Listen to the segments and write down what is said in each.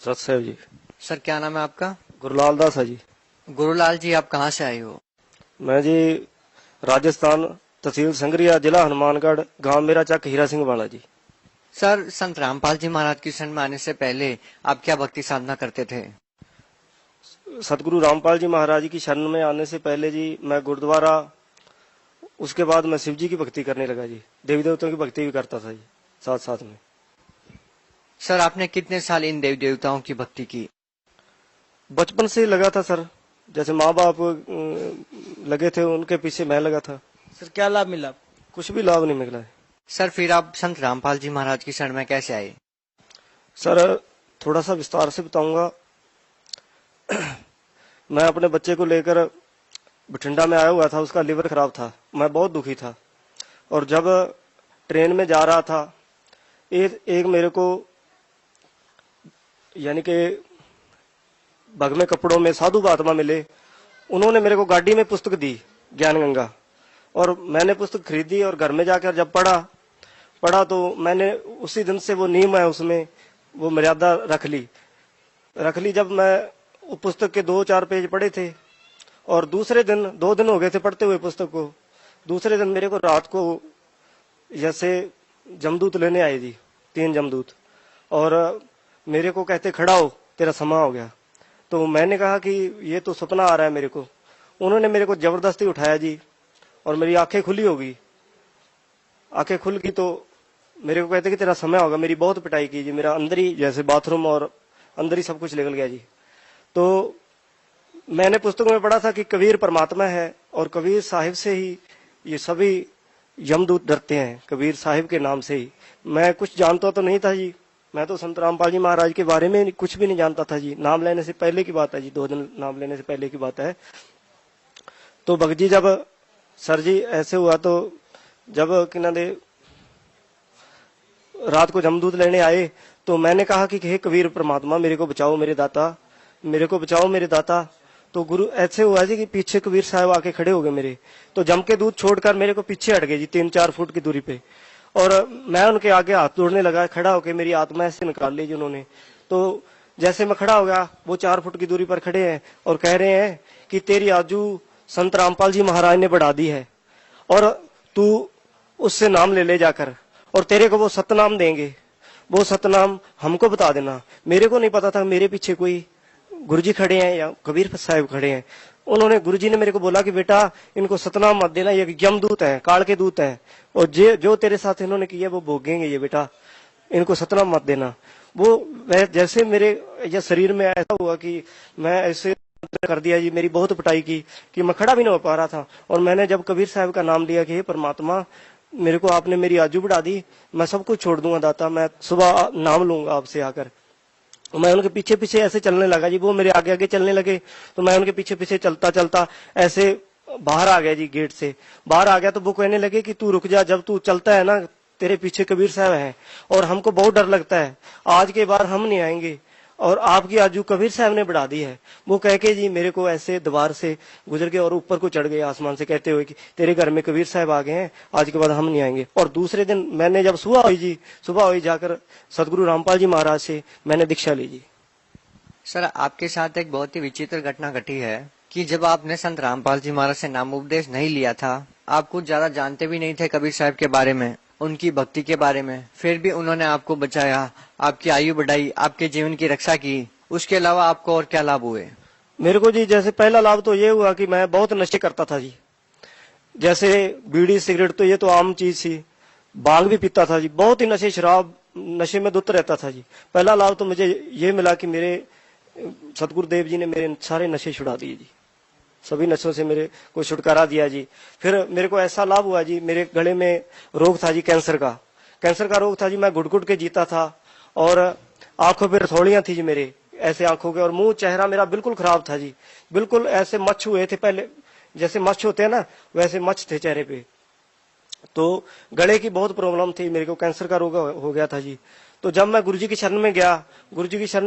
सतसेव जी। Sir क्या नाम है आपका? गुरुलाल दास है जी। गुरुलाल जी, आप कहाँ से आए हो? मैं जी राजस्थान, तहसील संगरिया, जिला हनुमानगढ़, गांव मेरा चक हीरा सिंह वाला जी। सर, संत रामपाल जी महाराज की शरण में आने से पहले आप क्या भक्ति साधना करते थे? सतगुरु रामपाल जी महाराज की शरण में आने से पहले जी मैं गुरुद्वारा, उसके बाद मैं शिव जी की भक्ति करने लगा जी। देवी देवताओं की भक्ति भी करता था जी साथ साथ में। सर, आपने कितने साल इन देवी देवताओं की भक्ति की? बचपन से लगा था सर, जैसे माँ बाप लगे थे उनके पीछे मैं लगा था। सर क्या लाभ मिला? कुछ भी लाभ नहीं मिला है। सर, फिर आप संत रामपाल जी महाराज की शरण में कैसे आए? सर थोड़ा सा विस्तार से बताऊंगा। मैं अपने बच्चे को लेकर बठिंडा में आया हुआ था, उसका लिवर खराब था, मैं बहुत दुखी था। और जब ट्रेन में जा रहा था, एक मेरे को यानी कि भगवे कपड़ों में साधु महात्मा मिले। उन्होंने मेरे को गाड़ी में पुस्तक दी, ज्ञान गंगा, और मैंने पुस्तक खरीदी और घर में जाकर जब पढ़ा तो मैंने उसी दिन से वो नियम है उसमें वो मर्यादा रख ली। जब मैं वो पुस्तक के 2-4 पेज पढ़े थे और दूसरे दिन 2 दिन हो गए थे पढ़ते हुए पुस्तक को, दूसरे दिन मेरे को रात को जैसे जमदूत लेने आए जी, 3 जमदूत, और मेरे को कहते खड़ा हो, तेरा समय हो गया। तो मैंने कहा कि ये तो सपना आ रहा है मेरे को। उन्होंने मेरे को जबरदस्ती उठाया जी और मेरी आंखें खुली हो गई। आंखें खुल गई तो मेरे को कहते कि तेरा समय होगा। मेरी बहुत पिटाई की जी, मेरा अंदर ही जैसे बाथरूम और अंदर ही सब कुछ निकल गया जी। तो मैंने पुस्तक में पढ़ा था कि कबीर परमात्मा है और कबीर साहिब से ही ये सभी यमदूत डरते हैं, कबीर साहिब के नाम से ही। मैं कुछ जानता तो नहीं था जी, मैं तो संत रामपाल जी महाराज के बारे में कुछ भी नहीं जानता था जी। नाम लेने से पहले की बात है जी, 2 दिन नाम लेने से पहले की बात है। तो भगत जी जब सर जी ऐसे हुआ तो जब किनारे रात को जमदूत लेने आए तो मैंने कहा कि हे कबीर परमात्मा मेरे को बचाओ मेरे दाता, मेरे को बचाओ मेरे दाता। तो गुरु ऐसे हुआ जी कि पीछे कबीर साहब आके खड़े हो गए मेरे। तो जम के दूध छोड़कर मेरे को पीछे हट गए जी, 3-4 फुट की दूरी पे, और मैं उनके आगे हाथ जोड़ने लगा। खड़ा होकर मेरी आत्मा ऐसे निकाल ली जी उन्होंने। तो जैसे मैं खड़ा हो गया, वो 4 फुट की दूरी पर खड़े हैं और कह रहे हैं कि तेरी आजू संत रामपाल जी महाराज ने बढ़ा दी है और तू उससे नाम ले जाकर, और तेरे को वो सतनाम देंगे, वो सतनाम हमको बता देना। मेरे को नहीं पता था मेरे पीछे कोई गुरुजी खड़े हैं या कबीर साहब खड़े हैं। उन्होंने गुरुजी ने मेरे को बोला कि बेटा इनको सतनाम मत देना, ये यमदूत हैं, काल के दूत हैं, और जो तेरे साथ इन्होंने किया वो भोगेंगे, ये बेटा इनको सतनाम मत देना। वो जैसे मेरे या शरीर में ऐसा हुआ कि मैं ऐसे कर दिया जी, मेरी बहुत पिटाई की कि मैं खड़ा भी नहीं हो पा रहा था। और मैंने जब कबीर साहब का नाम लिया कि हे परमात्मा मेरे को आपने मेरी आजू बढ़ा दी, मैं सब कुछ छोड़ दूंगा दाता, मैं सुबह नाम लूंगा आपसे आकर। मैं उनके पीछे पीछे ऐसे चलने लगा जी, वो मेरे आगे आगे चलने लगे तो मैं उनके पीछे पीछे चलता चलता ऐसे बाहर आ गया जी। गेट से बाहर आ गया तो वो कहने लगे कि तू रुक जा, जब तू चलता है ना तेरे पीछे कबीर साहब हैं और हमको बहुत डर लगता है, आज के बाद हम नहीं आएंगे और आपकी आजू कबीर साहब ने बढ़ा दी है। वो कह के जी मेरे को ऐसे द्वार से गुजर गए और ऊपर को चढ़ गए आसमान से, कहते हुए कि तेरे घर में कबीर साहब आ गए हैं, आज के बाद हम नहीं आएंगे। और दूसरे दिन मैंने जब सुबह हुई जाकर सदगुरु रामपाल जी महाराज से मैंने दीक्षा ली जी। सर, आपके साथ एक बहुत ही विचित्र घटना घटी है कि जब आपने संत रामपाल जी महाराज से नाम उपदेश नहीं लिया था, आप कुछ ज्यादा जानते भी नहीं थे कबीर साहब के बारे में, उनकी भक्ति के बारे में, फिर भी उन्होंने आपको बचाया, आपकी आयु बढ़ाई, आपके जीवन की रक्षा की। उसके अलावा आपको और क्या लाभ हुए? मेरे को जी जैसे पहला लाभ तो ये हुआ कि मैं बहुत नशे करता था जी, जैसे बीड़ी सिगरेट तो ये तो आम चीज थी, भांग भी पीता था जी, बहुत ही नशे शराब नशे में धुत रहता था जी। पहला लाभ तो मुझे ये मिला कि मेरे सतगुरुदेव जी ने मेरे सारे नशे छुड़ा दिए जी, सभी नशों से मेरे को छुटकारा दिया जी। फिर मेरे को ऐसा लाभ हुआ जी, मेरे गले में रोग था जी, कैंसर का रोग था जी। मैं घुट घुट के जीता था और आंखों पे रथौड़ियां थी जी मेरे, ऐसे आंखों के, और मुंह चेहरा मेरा बिल्कुल खराब था जी, बिल्कुल ऐसे मच्छ हुए थे पहले, जैसे मच्छ होते हैं ना वैसे मच्छ थे चेहरे पे। तो गले की बहुत प्रॉब्लम थी मेरे को, कैंसर का रोग हो गया था जी। तो जब मैं गुरुजी की शरण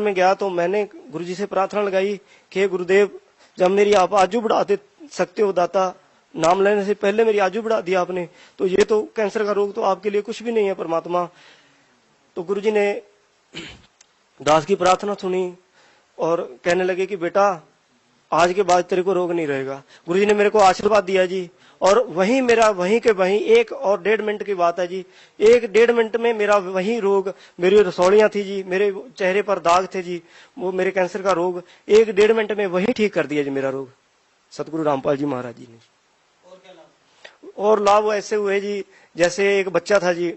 में गया तो मैंने गुरुजी से प्रार्थना लगाई कि गुरुदेव जब मेरी आप आजू बढ़ा दे सकते हो दाता, नाम लेने से पहले मेरी आजू बढ़ा दिया आपने, तो ये तो कैंसर का रोग तो आपके लिए कुछ भी नहीं है परमात्मा। तो गुरुजी ने दास की प्रार्थना सुनी और कहने लगे कि बेटा आज के बाद तेरे को रोग नहीं रहेगा। गुरुजी ने मेरे को आशीर्वाद दिया जी। और वहीं मेरा वहीं के वहीं 1 और 1.5 मिनट की बात है जी, 1-1.5 मिनट में मेरा वही रोग, मेरी रसौड़ियां थी जी, मेरे चेहरे पर दाग थे जी, वो मेरे कैंसर का रोग 1-1.5 मिनट में वही ठीक कर दिया जी मेरा रोग, सतगुरु रामपाल जी महाराज जी ने। और लाभ ऐसे हुए जी, जैसे एक बच्चा था जी,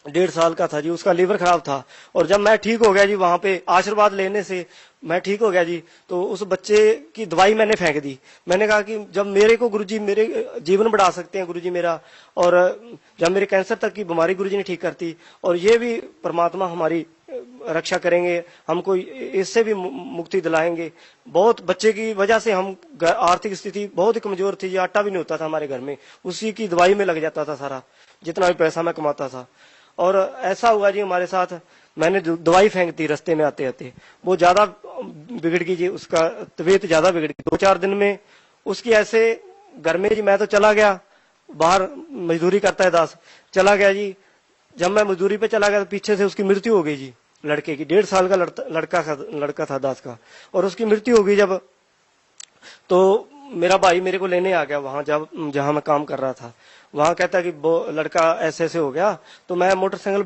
1.5 साल का था जी, उसका लीवर खराब था। और जब मैं ठीक हो गया जी, वहां पे आशीर्वाद लेने से मैं ठीक हो गया जी, तो उस बच्चे की दवाई मैंने फेंक दी। मैंने कहा कि जब मेरे को गुरुजी मेरे जीवन बढ़ा सकते हैं गुरुजी मेरा, और जब मेरे कैंसर तक की बीमारी गुरुजी ने ठीक करती, और ये भी परमात्मा हमारी रक्षा करेंगे, हमको इससे भी मुक्ति दिलाएंगे। बहुत बच्चे की वजह से हम आर्थिक स्थिति बहुत ही कमजोर थी जी, आटा भी नहीं होता था हमारे घर में, उसी की दवाई में लग जाता था सारा, जितना भी पैसा मैं कमाता था। और ऐसा हुआ जी हमारे साथ, मैंने दवाई फेंक दी रास्ते में आते आते, वो ज्यादा बिगड़ गई जी, उसका तबीयत ज्यादा बिगड़ गई। 2-4 दिन में उसकी ऐसे घर में जी, मैं तो चला गया बाहर, मजदूरी करता है दास, चला गया जी। जब मैं मजदूरी पे चला गया तो पीछे से उसकी मृत्यु हो गई जी, लड़के की, 1.5 साल का लड़का था दास का, और उसकी मृत्यु हो गई जब, तो मेरा भाई मेरे को लेने आ गया वहां, जब जहां मैं काम कर रहा था, वहां कहता कि वो लड़का ऐसे ऐसे हो गया। तो मैं मोटरसाइकिल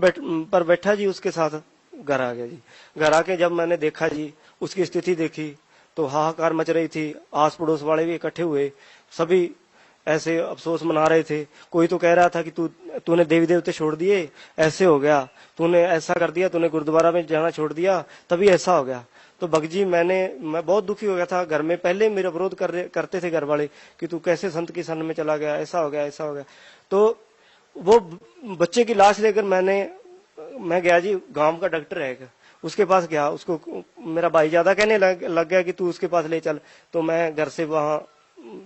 पर बैठा जी, उसके साथ घर आ गया जी। घर आके जब मैंने देखा जी, उसकी स्थिति देखी, तो हाहाकार मच रही थी, आस पड़ोस वाले भी इकट्ठे हुए, सभी ऐसे अफसोस मना रहे थे। कोई तो कह रहा था कि तूने देवी देवते छोड़ दिए, ऐसे हो गया, तूने ऐसा कर दिया, तूने गुरुद्वारा में जाना छोड़ दिया, तभी ऐसा हो गया। तो भगजी मैं बहुत दुखी हो गया था। घर में पहले मेरा विरोध करते थे घर वाले कि तू कैसे संत की सन में चला गया, ऐसा हो गया ऐसा हो गया। तो वो बच्चे की लाश लेकर मैं गया जी, गांव का डॉक्टर है, उसके पास गया। उसको मेरा भाई ज्यादा कहने लग गया कि तू उसके पास ले चल, तो मैं घर से वहां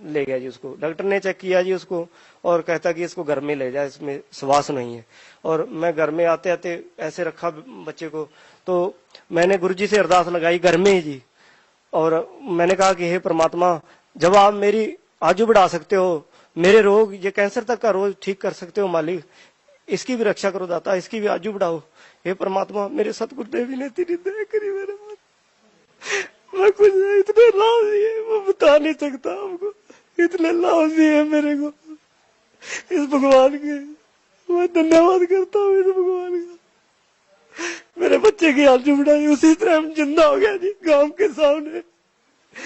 ले गया जी उसको। डॉक्टर ने चेक किया जी उसको, और कहता कि इसको घर में ले जा, इसमें श्वास नहीं है। और मैं घर में आते आते ऐसे रखा बच्चे को, तो मैंने गुरुजी से अरदास लगाई घर में ही जी, और मैंने कहा कि हे परमात्मा, जब आप मेरी आजू बढ़ा सकते हो, मेरे रोग, ये कैंसर तक का रोग ठीक कर सकते हो मालिक, इसकी भी रक्षा करो दाता, इसकी भी आजू बढ़ाओ। हे परमात्मा, मेरे सतगुरुदेव ने तेरी दया करी मेरे मन, मैं कुछ इतने लाभ दिए वो बता नहीं सकता आपको, इतने लाभ दिए मेरे को इस भगवान के, मैं धन्यवाद करता हूँ इस भगवान का। मेरे बच्चे की आजू बढ़ाई, उसी तरह हम जिंदा हो गया जी गांव के सामने,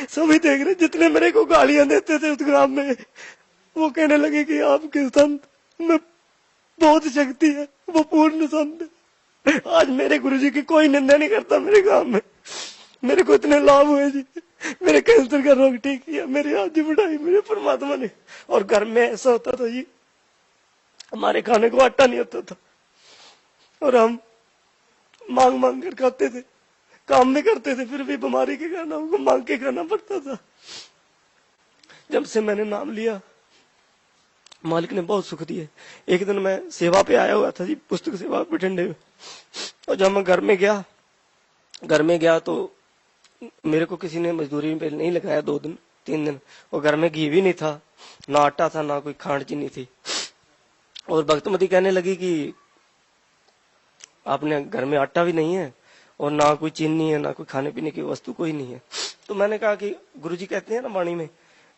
सभी देख रहे। जितने मेरे को गालियां देते थे उस ग्राम में, वो कहने लगे कि आपके संत में बहुत शक्ति है, वो पूर्ण संत है। आज मेरे गुरुजी की कोई निंदा नहीं करता मेरे गांव में। मेरे को इतने लाभ हुए जी, मेरे कैंसर का रोग ठीक किया, मेरी आजी बढ़ाई मेरे परमात्मा ने। और घर में ऐसा होता था जी, हमारे खाने को आटा नहीं होता था, और हम मांग मांग कर खाते थे, काम भी करते थे, फिर भी बीमारी के कारण हमको मांग के खाना पड़ता था। जब से मैंने नाम लिया, मालिक ने बहुत सुख दिए। एक दिन मैं सेवा पे आया हुआ था जी, पुस्तक सेवा बठिंडे में, और जब मैं घर में गया तो मेरे को किसी ने मजदूरी पे नहीं लगाया 2 दिन 3 दिन, और घर में घी भी नहीं था, ना आटा था, ना कोई खांड चीनी थी। और भक्तमती कहने लगी कि आपने घर में आटा भी नहीं है, और ना कोई चीनी है, ना कोई खाने पीने की वस्तु कोई नहीं है। तो मैंने कहा कि गुरुजी कहते हैं ना वाणी में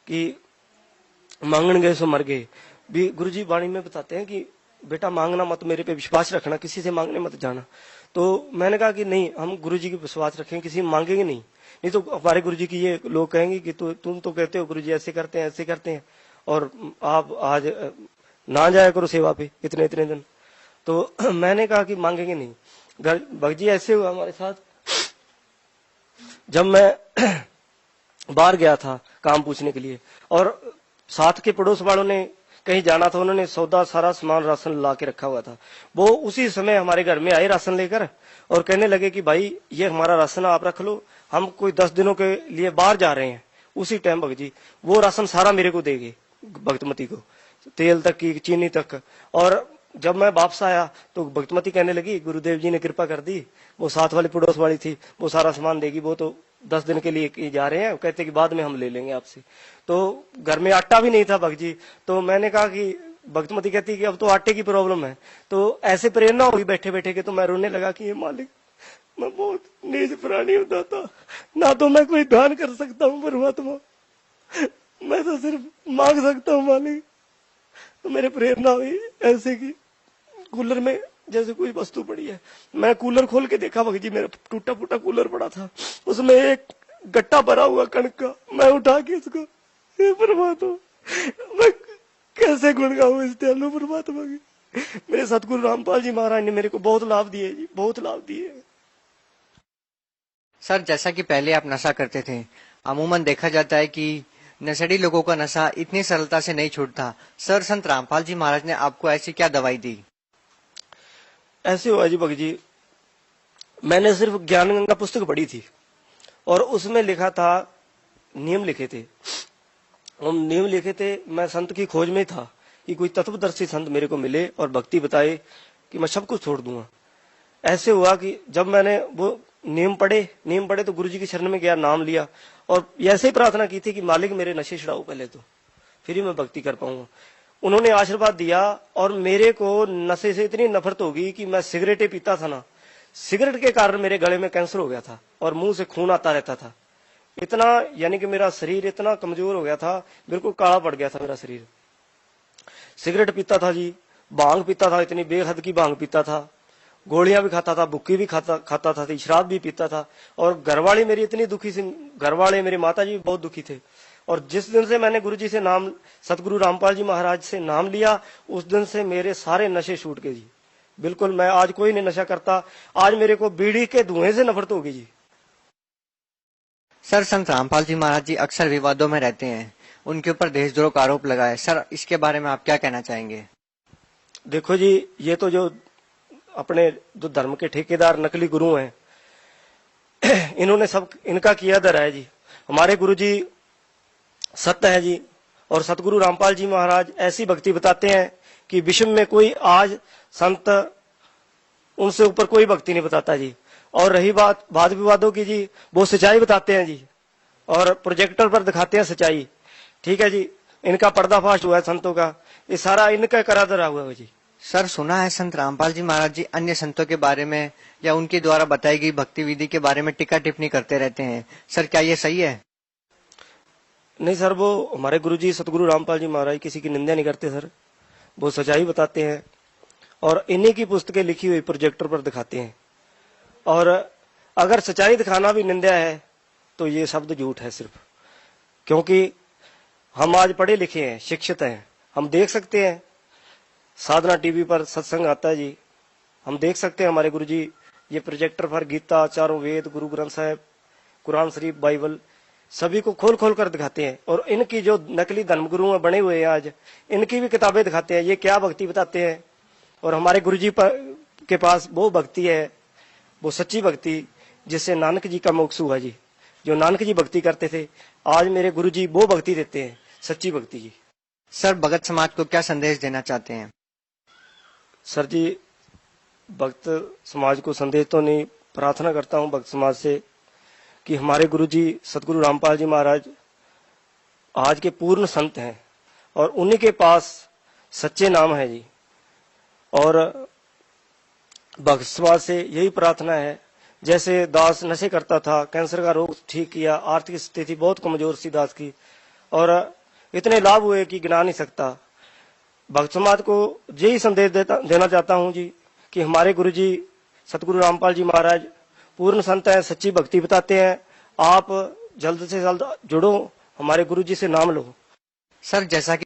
कि मांगन गए सो मर गए, भी गुरुजी वाणी में बताते हैं कि बेटा मांगना मत, मेरे पे विश्वास रखना, किसी से मांगने मत जाना। तो मैंने कहा कि नहीं, हम गुरुजी की विश्वास रखेंगे, किसी मांगेंगे नहीं तो हमारे गुरुजी की ये लोग कहेंगे कि तुम तो कहते हो गुरुजी ऐसे करते हैं ऐसे करते हैं, और आप आज ना जाया करो सेवा पे इतने इतने दिन। तो मैंने कहा कि मांगेंगे नहीं। भगजी ऐसे हुआ हमारे साथ, जब मैं बाहर गया था काम पूछने के लिए, और साथ के पड़ोस वालों ने कहीं जाना था, उन्होंने सौदा सारा सामान राशन ला के रखा हुआ था। वो उसी समय हमारे घर में आए राशन लेकर, और कहने लगे कि भाई ये हमारा राशन आप रख लो, हम कोई 10 दिनों के लिए बाहर जा रहे हैं। उसी टाइम भगजी वो राशन सारा मेरे को देंगे, भक्तमती को, तेल तक की चीनी तक। और जब मैं वापस आया तो भक्तमती कहने लगी गुरुदेव जी ने कृपा कर दी, वो साथ वाली पड़ोस वाली थी, वो सारा सामान देगी, वो तो 10 दिन के लिए जा रहे हैं, कहते कि बाद में हम ले लेंगे आपसे। तो घर में आटा भी नहीं था भगजी। तो मैंने कहा कि भक्तमती कहती कि अब तो आटे की प्रॉब्लम है। तो ऐसे प्रेरणा हुई बैठे बैठे के, तो मैं रोने लगा कि ये मालिक मैं बहुत नीच प्राणी हूँ दाता। ना तो मैं कोई दान कर सकता हूँ परमात्मा, मैं तो सिर्फ मांग सकता हूँ मालिक। तो मेरे प्रेरणा हुई ऐसे की कूलर में जैसे कोई वस्तु पड़ी है। मैं कूलर खोल के देखा भगत जी, मेरा टूटा फूटा कूलर पड़ा था, उसमें एक गट्टा भरा हुआ कणक का। मैं उठा के उसको, हे परमात्मा, मैं कैसे गुण गाऊं इस दयालु परमात्मा की। मेरे सतगुरु रामपाल जी महाराज ने मेरे को बहुत लाभ दिए जी, बहुत लाभ दिए। सर जैसा कि पहले आप नशा करते थे, अमूमन देखा जाता है कि नशेड़ी लोगों का नशा इतनी सरलता से नहीं छूटता। सर संत रामपाल जी महाराज ने आपको ऐसी क्या दवाई दी? ऐसे हुआ जी भगत जी, मैंने सिर्फ ज्ञान गंगा पुस्तक पढ़ी थी और उसमें लिखा था, नियम लिखे थे, हम नियम लिखे थे। मैं संत की खोज में था कि कोई तत्वदर्शी संत मेरे को मिले और भक्ति बताए कि मैं सब कुछ छोड़ दूंगा। ऐसे हुआ कि जब मैंने वो नियम पढ़े तो गुरु जी की शरण में गया, नाम लिया और ऐसे ही प्रार्थना की थी कि मालिक मेरे नशे छुड़ाओ पहले, तो फिर ही मैं भक्ति कर पाऊंगा। उन्होंने आशीर्वाद दिया और मेरे को नशे से इतनी नफरत होगी कि मैं सिगरेटें पीता था ना, सिगरेट के कारण मेरे गले में कैंसर हो गया था और मुंह से खून आता रहता था। इतना यानी कि मेरा शरीर इतना कमजोर हो गया था, बिल्कुल काला पड़ गया था मेरा शरीर। सिगरेट पीता था जी, भांग पीता था, इतनी बेहद की भांग पीता था, गोलियां भी खाता था, बुक्की भी खाता था, शराब भी पीता था। और घरवाली मेरी इतनी दुखी थी, घरवाले मेरी माता जी भी बहुत दुखी थे। और जिस दिन से मैंने गुरु जी से नाम, सतगुरु रामपाल जी महाराज से नाम लिया, उस दिन से मेरे सारे नशे छूट गए जी। बिल्कुल मैं आज कोई नहीं नशा करता। आज मेरे को बीड़ी के धुएं से नफरत होगी जी। सर संत रामपाल जी महाराज जी अक्सर विवादों में रहते हैं, उनके ऊपर देशद्रोह का आरोप लगा है। सर इसके बारे में आप क्या कहना चाहेंगे? देखो जी, ये तो जो अपने जो धर्म के ठेकेदार नकली गुरु हैं, इन्होंने सब इनका किया धरा है जी। हमारे गुरु जी सत्य है जी, और सतगुरु रामपाल जी महाराज ऐसी भक्ति बताते हैं कि विश्व में कोई आज संत उनसे ऊपर कोई भक्ति नहीं बताता जी। और रही बात वाद विवादों की जी, वो सच्चाई बताते हैं जी और प्रोजेक्टर पर दिखाते हैं सच्चाई। ठीक है जी, इनका पर्दाफाश हुआ है संतों का, ये सारा इनका करा धरा हुआ है जी। सर सुना है संत रामपाल जी महाराज जी अन्य संतों के बारे में या उनके द्वारा बताई गई भक्ति विधि के बारे में टीका टिप्पणी करते रहते हैं। सर क्या ये सही है? नहीं सर, वो हमारे गुरु जी सतगुरु रामपाल जी महाराज किसी की निंदा नहीं करते सर, वो सच्चाई बताते हैं और इन्हीं की पुस्तकें लिखी हुई प्रोजेक्टर पर दिखाते हैं। और अगर सच्चाई दिखाना भी निंदा है तो ये शब्द झूठ है सिर्फ, क्योंकि हम आज पढ़े लिखे हैं, शिक्षित हैं, हम देख सकते हैं। साधना टीवी पर सत्संग आता है जी, हम देख सकते हैं। हमारे गुरु जी ये प्रोजेक्टर पर गीता, चारों वेद, गुरु ग्रंथ साहिब, कुरान शरीफ, बाइबल सभी को खोल खोल कर दिखाते हैं। और इनकी जो नकली धर्मगुरु बने हुए हैं आज, इनकी भी किताबें दिखाते हैं, ये क्या भक्ति बताते हैं। और हमारे गुरु जी के पास वो भक्ति है, वो सच्ची भक्ति जिससे नानक जी का मोक्ष हुआ जी। जो नानक जी भक्ति करते थे, आज मेरे गुरु जी वो भक्ति देते हैं, सच्ची भक्ति जी। सर भगत समाज को क्या संदेश देना चाहते हैं? सर जी, भक्त समाज को संदेश तो नहीं, प्रार्थना करता हूं भक्त समाज से कि हमारे गुरु जी सतगुरु रामपाल जी महाराज आज के पूर्ण संत हैं और उन्हीं के पास सच्चे नाम है जी। और भक्त समाज से यही प्रार्थना है, जैसे दास नशे करता था, कैंसर का रोग ठीक किया, आर्थिक स्थिति बहुत कमजोर सी दास की, और इतने लाभ हुए कि गिना नहीं सकता। भक्त समाज को यही संदेश देना चाहता हूं जी कि हमारे गुरु जी सतगुरु रामपाल जी महाराज पूर्ण संत हैं, सच्ची भक्ति बताते हैं। आप जल्द से जल्द जुड़ो, हमारे गुरु जी से नाम लो। सर जैसा कि